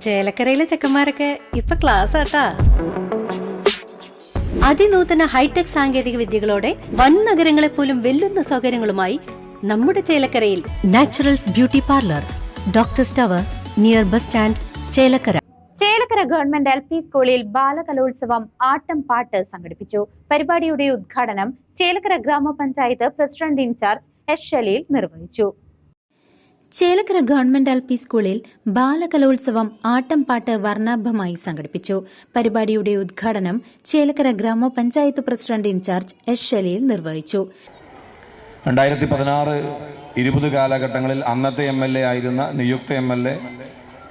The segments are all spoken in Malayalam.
ചേലക്കരയിലെ ചെക്കന്മാരൊക്കെ ഇപ്പൊ ക്ലാസ് ആട്ടാ. അതിനൂതന ഹൈടെക് സാങ്കേതിക വിദ്യകളോടെ വൻ നഗരങ്ങളെ പോലും വെല്ലുന്ന സൗകര്യങ്ങളുമായി നമ്മുടെ ചേലക്കരയിൽ Naturals beauty parlour, doctors tower, near bus stand, Chelakkara. Chelakkara government LP സ്കൂളിൽ ബാലകലോത്സവം ആട്ടം പാട്ട് സംഘടിപ്പിച്ചു. പരിപാടിയുടെ ഉദ്ഘാടനം ചേലക്കര ഗ്രാമപഞ്ചായത്ത് പ്രസിഡന്റ് ഇൻചാർജ് എസ് ഷലീൽ നിർവഹിച്ചു. ചേലക്കര ഗവൺമെന്റ് LP സ്കൂളിൽ ബാലകലോത്സവം ആട്ടംപാട്ട് വർണ്ണാഭമായി സംഘടിപ്പിച്ചു. പരിപാടിയുടെ ഉദ്ഘാടനം ചേലക്കര ഗ്രാമപഞ്ചായത്ത് പ്രസിഡന്റ് ഇൻചാർജ് എസ് ഷലീൽ നിർവഹിച്ചു. 2016-20 കാലഘട്ടങ്ങളിൽ അന്നത്തെ MLA ആയിരുന്ന നിയുക്ത MLA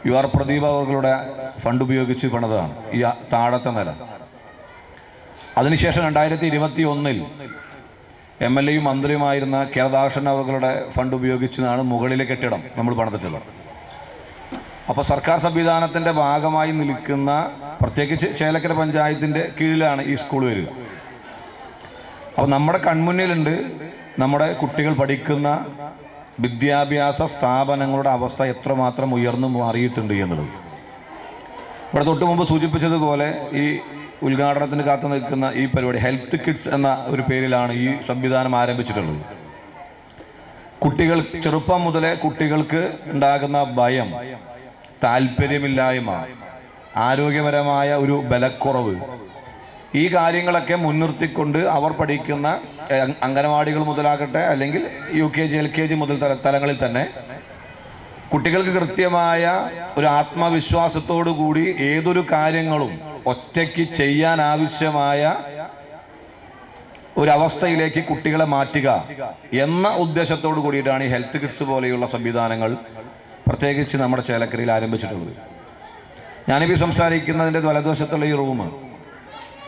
UR പ്രദീപ് അവരുടെ ഫണ്ട് ഉപയോഗിച്ച് പണിതാണ് ഈ താഴത്തെ നില. അതിനുശേഷം 2021-ൽ MLA-യും മന്ത്രിയുമായിരുന്ന കേരദാഷൻ അവരുടെ ഫണ്ട് ഉപയോഗിച്ചാണ് മുകളിലെ കെട്ടിടം നമ്മൾ പണിതിട്ടുള്ളത്. അപ്പോൾ സർക്കാർ സംവിധാനത്തിൻ്റെ ഭാഗമായി നിൽക്കുന്ന, പ്രത്യേകിച്ച് ചേലക്കര പഞ്ചായത്തിൻ്റെ കീഴിലാണ് ഈ സ്കൂൾ വരിക. അപ്പോൾ നമ്മുടെ കൺമുന്നിലുണ്ട് നമ്മുടെ കുട്ടികൾ പഠിക്കുന്ന വിദ്യാഭ്യാസ സ്ഥാപനങ്ങളുടെ അവസ്ഥ എത്രമാത്രം ഉയർന്നു മാറിയിട്ടുണ്ട് എന്നുള്ളത്. ഇവിടെ തൊട്ട് മുമ്പ് സൂചിപ്പിച്ചതുപോലെ ഈ ഉദ്ഘാടനത്തിന് കാത്തു നിൽക്കുന്ന ഈ പരിപാടി ഹെൽത്ത് കിഡ്സ് എന്ന ഒരു പേരിലാണ് ഈ സംവിധാനം ആരംഭിച്ചിട്ടുള്ളത്. കുട്ടികൾ ചെറുപ്പം മുതലേ കുട്ടികൾക്ക് ഉണ്ടാകുന്ന ഭയം, താല്പര്യമില്ലായ്മ, ആരോഗ്യപരമായ ഒരു ബലക്കുറവ്, ഈ കാര്യങ്ങളൊക്കെ മുൻനിർത്തിക്കൊണ്ട് അവർ പഠിക്കുന്ന അംഗനവാടികൾ മുതലാകട്ടെ അല്ലെങ്കിൽ UKG LKG മുതൽ തലങ്ങളിൽ തന്നെ കുട്ടികൾക്ക് കൃത്യമായ ഒരു ആത്മവിശ്വാസത്തോടു കൂടി ഏതൊരു കാര്യങ്ങളും ഒറ്റയ്ക്ക് ചെയ്യാൻ ആവശ്യമായ ഒരവസ്ഥയിലേക്ക് കുട്ടികളെ മാറ്റുക എന്ന ഉദ്ദേശത്തോടു കൂടിയിട്ടാണ് ഈ ഹെൽത്ത് കിഡ്സ് പോലെയുള്ള സംവിധാനങ്ങൾ പ്രത്യേകിച്ച് നമ്മുടെ ചേലക്കരയിൽ ആരംഭിച്ചിട്ടുള്ളത്. ഞാനിപ്പോൾ സംസാരിക്കുന്നതിൻ്റെ വലതുവശത്തുള്ള ഈ റൂം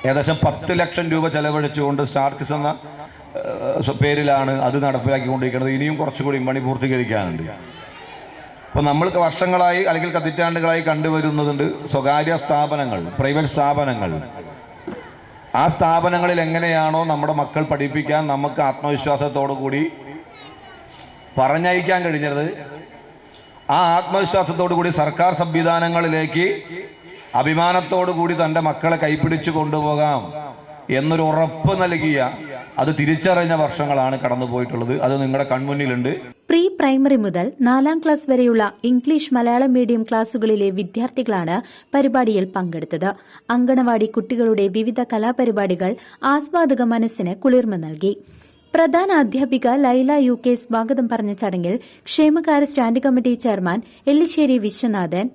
ഏകദേശം 10 ലക്ഷം രൂപ ചെലവഴിച്ചുകൊണ്ട് സ്റ്റാർക്കിസ് എന്ന പേരിലാണ് അത് നടപ്പിലാക്കിക്കൊണ്ടിരിക്കുന്നത്. ഇനിയും കുറച്ചുകൂടി പണി പൂർത്തീകരിക്കാനുണ്ട്. അപ്പോൾ നമ്മൾ വർഷങ്ങളായി അല്ലെങ്കിൽ പതിറ്റാണ്ടുകളായി കണ്ടുവരുന്നതുണ്ട് സ്വകാര്യ സ്ഥാപനങ്ങൾ, പ്രൈവറ്റ് സ്ഥാപനങ്ങൾ. ആ സ്ഥാപനങ്ങളിൽ എങ്ങനെയാണോ നമ്മുടെ മക്കൾ പഠിപ്പിക്കാൻ നമുക്ക് ആത്മവിശ്വാസത്തോടു കൂടി പറഞ്ഞയക്കാൻ കഴിഞ്ഞത്, ആ ആത്മവിശ്വാസത്തോടു കൂടി സർക്കാർ സംവിധാനങ്ങളിലേക്ക് അഭിമാനത്തോടു കൂടി തൻ്റെ മക്കളെ കൈപ്പിടിച്ചു കൊണ്ടുപോകാം എന്നൊരു ഉറപ്പ് നൽകിയ, അത് തിരിച്ചറിഞ്ഞ വർഷങ്ങളാണ് കടന്നുപോയിട്ടുള്ളത്. അത് നിങ്ങളുടെ കൺമുന്നിലുണ്ട്. പ്രീ പ്രൈമറി മുതൽ 4ാം ക്ലാസ് വരെയുള്ള ഇംഗ്ലീഷ് മലയാളം മീഡിയം ക്ലാസുകളിലെ വിദ്യാർത്ഥികളാണ് പരിപാടിയിൽ പങ്കെടുത്തത്. അങ്കണവാടി കുട്ടികളുടെ വിവിധ കലാപരിപാടികൾ ആസ്വാദക മനസ്സിന് കുളിർമ നൽകി. പ്രധാന അധ്യാപിക ലൈല UK സ്വാഗതം പറഞ്ഞ ചടങ്ങിൽ ക്ഷേമകാര്യ standing committee chairman Ellissery Viswanathan,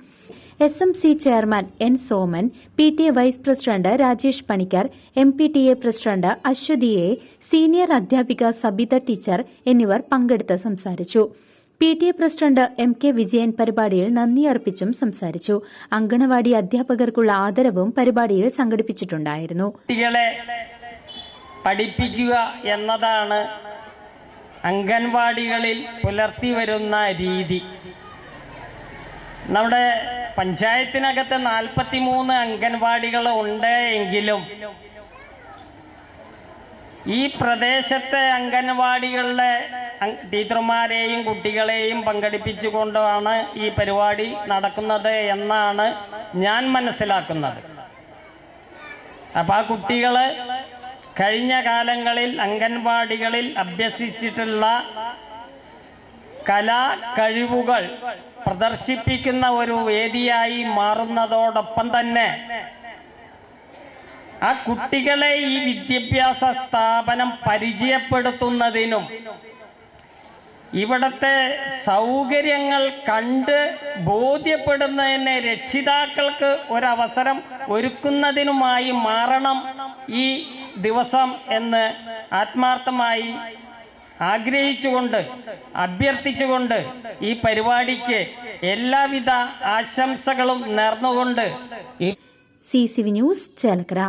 SMC chairman N Soman, PTA vice president Rajesh Panicker, MPTA president Aswathy A, senior അധ്യാപിക സബിത ടീച്ചർ എന്നിവർ പങ്കെടുത്ത് സംസാരിച്ചു. PTA പ്രസിഡന്റ് MK വിജയൻ പരിപാടിയിൽ നന്ദി അർപ്പിച്ചും സംസാരിച്ചു. അങ്കണവാടി അധ്യാപകർക്കുള്ള ആദരവും പരിപാടിയിൽ സംഘടിപ്പിച്ചിട്ടുണ്ടായിരുന്നു. കുട്ടികളെ പഠിപ്പിക്കുക എന്നതാണ് അംഗൻവാടികളിൽ പുലർത്തി വരുന്ന രീതി. നമ്മുടെ പഞ്ചായത്തിനകത്ത് 43 അംഗൻവാടികൾ ഉണ്ട് എങ്കിലും ഈ പ്രദേശത്തെ അംഗൻവാടികളിലെ ടീച്ചർമാരെയും കുട്ടികളെയും പങ്കെടുപ്പിച്ചുകൊണ്ടാണ് ഈ പരിപാടി നടക്കുന്നത് എന്നാണ് ഞാൻ മനസ്സിലാക്കുന്നത്. അപ്പോൾ ആ കുട്ടികൾ കഴിഞ്ഞ കാലങ്ങളിൽ അംഗൻവാടികളിൽ അഭ്യസിച്ചിട്ടുള്ള കലാ കഴിവുകൾ പ്രദർശിപ്പിക്കുന്ന ഒരു വേദിയായി മാറുന്നതോടൊപ്പം തന്നെ ആ കുട്ടികളെ ഈ വിദ്യാഭ്യാസ സ്ഥാപനം പരിചയപ്പെടുത്തുന്നതിനും ഇവിടുത്തെ സൗകര്യങ്ങൾ കണ്ട് ബോധ്യപ്പെടുന്നതിന് രക്ഷിതാക്കൾക്ക് ഒരവസരം ഒരുക്കുന്നതിനുമായി മാറണം ഈ ദിവസം എന്ന് ആത്മാർത്ഥമായി ആഗ്രഹിച്ചുകൊണ്ട്, അഭ്യർത്ഥിച്ചുകൊണ്ട് ഈ പരിപാടിക്ക് എല്ലാവിധ ആശംസകളും നേർന്നുകൊണ്ട് CCV ന്യൂസ് ചേലക്കര.